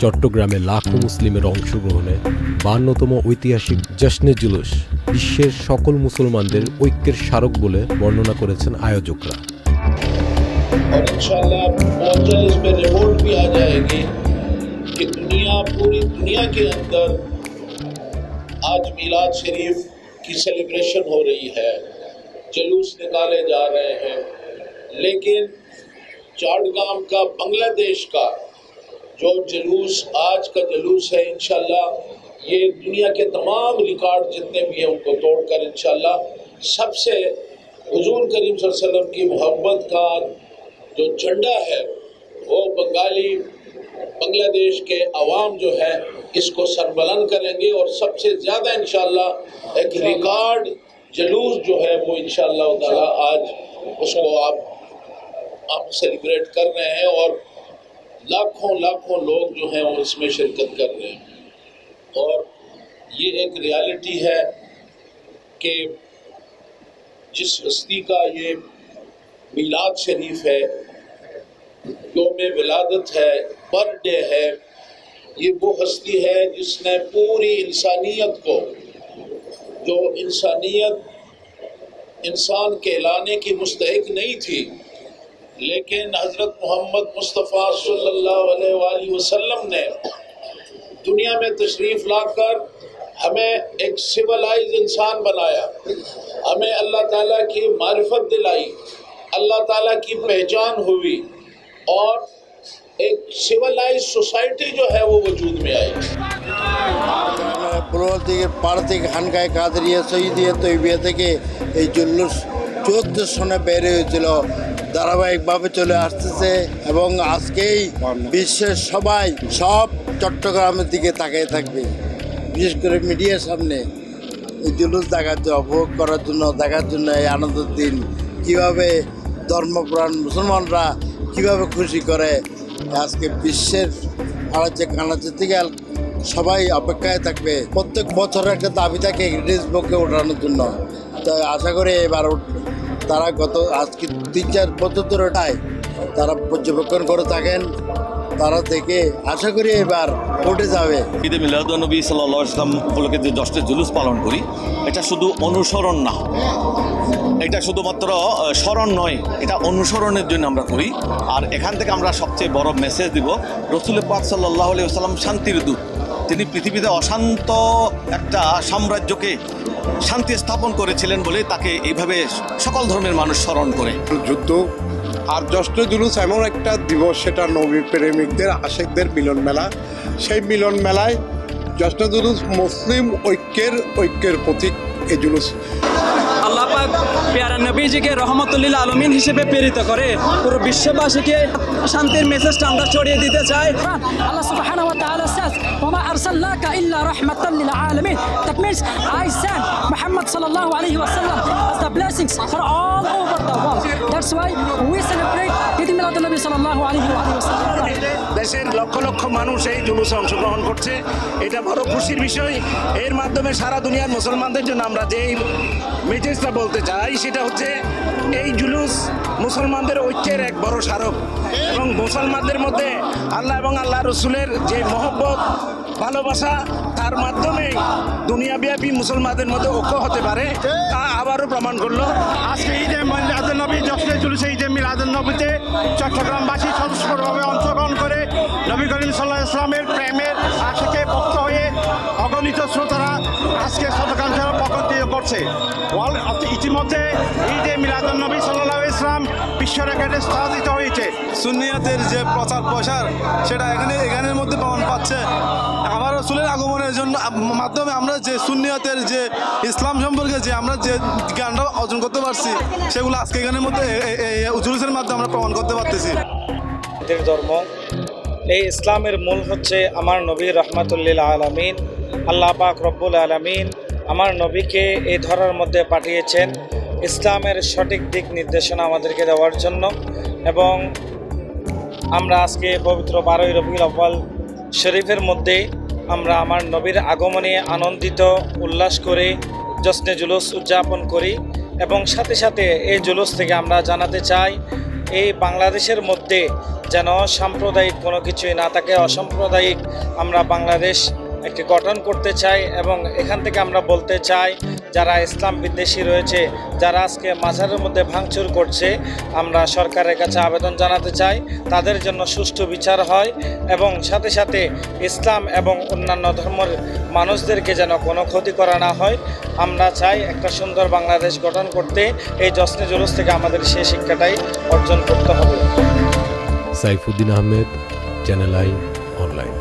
চট্টগ্রামে লাখো মুসলিমের অংশগ্রহণে 52তম ঐতিহাসিক জশ্নে জুলুস বিশ্বের সকল মুসলমানদের ঐক্যের স্মারক বলে বর্ণনা করেছেন আয়োজকরা। और इंशाअल्लाह बहुत जल्द इस पे रिपोर्ट भी आ जाएगी कि पूरी दुनिया के अंदर आज मिलाद शरीफ की सेलिब्रेशन हो रही है, जुलूस निकाले जा रहे हैं, लेकिन चट्टग्राम का बांग्लादेश का जो जुलूस आज का जुलूस है इंशाअल्लाह ये दुनिया के तमाम रिकॉर्ड जितने भी हैं उनको तोड़कर इंशाअल्लाह सबसे हुजूर करीम सल्लल्लाहु अलैहि वसल्लम की मोहब्बत का जो झंडा है वो बांग्लादेश के अवाम जो है इसको सरबलंद करेंगे और सबसे ज़्यादा इंशाअल्लाह एक रिकॉर्ड जुलूस जो है वो इंशाअल्लाह ताला आज उसको आप सेलिब्रेट कर रहे हैं और लाखों लाखों लोग जो हैं वो इसमें शिरकत कर रहे हैं। और ये एक रियलिटी है कि जिस हस्ती का ये मिलाद शरीफ है, योम विलादत है, बर्थडे है, ये वो हस्ती है जिसने पूरी इंसानियत को, जो इंसानियत इंसान कहलाने की मुस्तहिक नहीं थी, लेकिन हज़रत मोहम्मद मुस्तफ़ा सल्लल्लाहु अलैहि वसल्लम ने दुनिया में तशरीफ़ लाकर हमें एक सिविलाइज इंसान बनाया, हमें अल्लाह ताला की मारिफत दिलाई, अल्लाह ताला की पहचान हुई और एक सिविलाइज सोसाइटी जो है वो वजूद में आई। পার্থিক খানকায় কাদরিয়া শহীদিয়া তৈবিয়া থেকে এই জুলুস 14 সনে বের হয়েছিল, ধারাবাহিকভাবে চলে আসতেছে এবং আজকেই বিশ্বের সবাই সব চট্টগ্রামের দিকে তাকিয়ে থাকবে, বিশেষ করে মিডিয়ার সামনে এই জুলুস দেখার জন্য, উপভোগ করার জন্য, দেখার জন্য এই আনন্দের দিন কীভাবে ধর্মপ্রাণ মুসলমানরা কীভাবে খুশি করে আজকে বিশ্বের আনাচে কানাচে থেকে সবাই অপেক্ষায় থাকবে। প্রত্যেক বছর একটা দাবি থাকে গিনেস বুকে ওঠানোর জন্য, তাই আশা করি এবার তারা আজকে 3-4 বছর ধরে তারা পর্যবেক্ষণ করে থাকেন, তারা থেকে আশা করি এবার উঠে যাবে। ঈদে মিলাদুন্নবী সাল্লাল্লাহু আলাইহি ওয়াসাল্লাম উপলক্ষে যে জশ্নে জুলুস পালন করি, এটা শুধু অনুসরণ না, এটা শুধুমাত্র স্মরণ নয়, এটা অনুসরণের জন্য আমরা করি। আর এখান থেকে আমরা সবচেয়ে বড় মেসেজ দিব, রাসূল পাক সাল্লাল্লাহু আলাইহি ওয়াসাল্লাম শান্তির দূত, তিনি পৃথিবীতে অশান্ত একটা সাম্রাজ্যকে শান্তি স্থাপন করেছিলেন বলে তাকে এইভাবে সকল ধর্মের মানুষ স্মরণ করে। যুদ্ধ আর জশ্নে জুলুস এমন একটা দিবস, সেটা নবী প্রেমিকদের আশেকদের মিলন মেলা। সেই মিলন মেলায় জশ্নে জুলুস মুসলিম ঐক্যের প্রতীক এই জুলুস। আল্লাহ পাক প্যারা নবীজিকে রহমতুল্লিল আলমিন হিসেবে প্রেরিত করে পুরো বিশ্ববাসীকে শান্তির মেসেজটা আমরা ছড়িয়ে দিতে চাই। Allah subhanahu wa ta'ala says, وَمَا أَرْسَلْنَاكَ إِلَّا رَحْمَةً لِلْعَالَمِينَ. That means I sent Muhammad sallallahu alayhi wa sallam as the blessings for all over the world. That's why we celebrate Eid Milad-un-Nabi sallallahu alayhi wa sallam. দেশের লক্ষ লক্ষ মানুষ এই জুলুসে অংশগ্রহণ করছে, এটা বড় খুশির বিষয়। এর মাধ্যমে সারা দুনিয়ার মুসলমানদের জন্য আমরা যেই মেসেজটা বলতে চাই সেটা হচ্ছে এই জুলুস মুসলমানদের ঐক্যের এক বড় স্মারক এবং মুসলমানদের মধ্যে আল্লাহ এবং আল্লাহ রসুলের যে মহব্বত ভালোবাসা, তার মাধ্যমে দুনিয়াব্যাপী মুসলমানদের মধ্যে ঐক্য হতে পারে, তা আবারও প্রমাণ করলো। আজকে ঈদে মিলাদুন্নবী জশ্নে জুলুসে ঈদে মিলাদুন্নবীতে চট্টগ্রামবাসী স্বতঃস্ফূর্তভাবে অংশগ্রহণ করে নবী করিম সাল্লাল্লাহু আলাইহি ওয়াসাল্লামের প্রেমের আশিকে ভক্ত হয়ে অগণিত শ্রোতারা আজকে চট্টগ্রাম জেলার পক্ষ দিয়ে করছে। ইতিমধ্যে ঈদে মিলাদুন্নবী সাল্লাল্লাহু আলাইহি ওয়াসাল্লাম বিশ্ব রেকর্ডে স্থাপিত হয়েছে। সুন্নিয়াতের যে প্রচার প্রসার সেটা এখানের মধ্যে প্রমাণ পাচ্ছে। আমার রাসূলের আগমনের জন্য মাধ্যমে আমরা যে সুন্নিয়াতের যে ইসলাম সম্পর্কে যে আমরা যে জ্ঞানটা অর্জন করতে পারছি, সেগুলো আজকে এখানের মধ্যে জুলুসের মাধ্যমে আমরা প্রমাণ করতে পারতেছি। ধর্ম এই ইসলামের মূল হচ্ছে আমার নবী রহমাতুল্লিল আলামিন। আল্লাহ পাক রব্বুল আলামিন আমার নবীকে এই ধরার মধ্যে পাঠিয়েছেন ইসলামের সঠিক দিক নির্দেশনা আমাদেরকে দেওয়ার জন্য। এবং আমরা আজকে পবিত্র 12ই রবিউল আউয়াল শরীফের মধ্যে আমরা আমার নবীর আগমনে আনন্দিত উল্লাস করে জশ্নে জুলুস উদযাপন করি এবং সাথে সাথে এই জুলুস থেকে আমরা জানাতে চাই এই বাংলাদেশের মধ্যে যেন সাম্প্রদায়িক কোনো কিছুই না থাকে, অসাম্প্রদায়িক আমরা বাংলাদেশ একটি গঠন করতে চাই। এবং এখান থেকে আমরা বলতে চাই যারা ইসলাম বিদ্বেষী রয়েছে, যারা আজকে মাজারের মধ্যে ভাঙচুর করছে, আমরা সরকারের কাছে আবেদন জানাতে চাই তাদের জন্য সুষ্ঠু বিচার হয় এবং সাথে সাথে ইসলাম এবং অন্যান্য ধর্মের মানুষদেরকে যেন কোনো ক্ষতি করা না হয়। আমরা চাই একটা সুন্দর বাংলাদেশ গঠন করতে এই জশ্নে জুলুস থেকে আমাদের সেই শিক্ষাটাই অর্জন করতে হবে। Saifuddin Ahmed, channel I online.